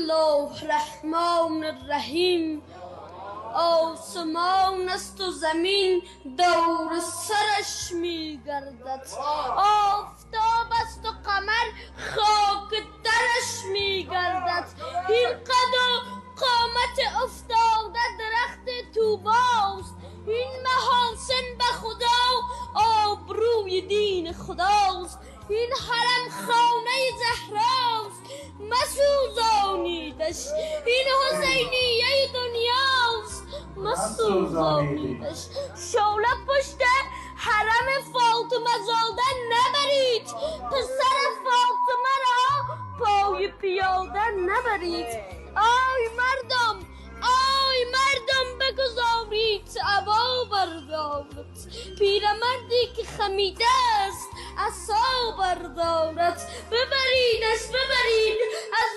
الله الرحمن الرحیم. آسمان است و زمین دور سرش میگردد، آفتاب است و قمر خاک درش میگردد. این قد و قامت افتاده درخت طوباست، این محاسن به خدا آبروی دین خداست. این حرم خانه زهراست مسوزانیدش، این حسینیه دنیاست مسوزانیدش. شعله پشت حرم فاطمه زاده نبرید، پسر فاطمه را پای پیاده نبرید. آی مردم، آی مردم بگذارید عبا بردارد، پیرمردی که خمیده است عصا بردارد. ببریدش ببرید از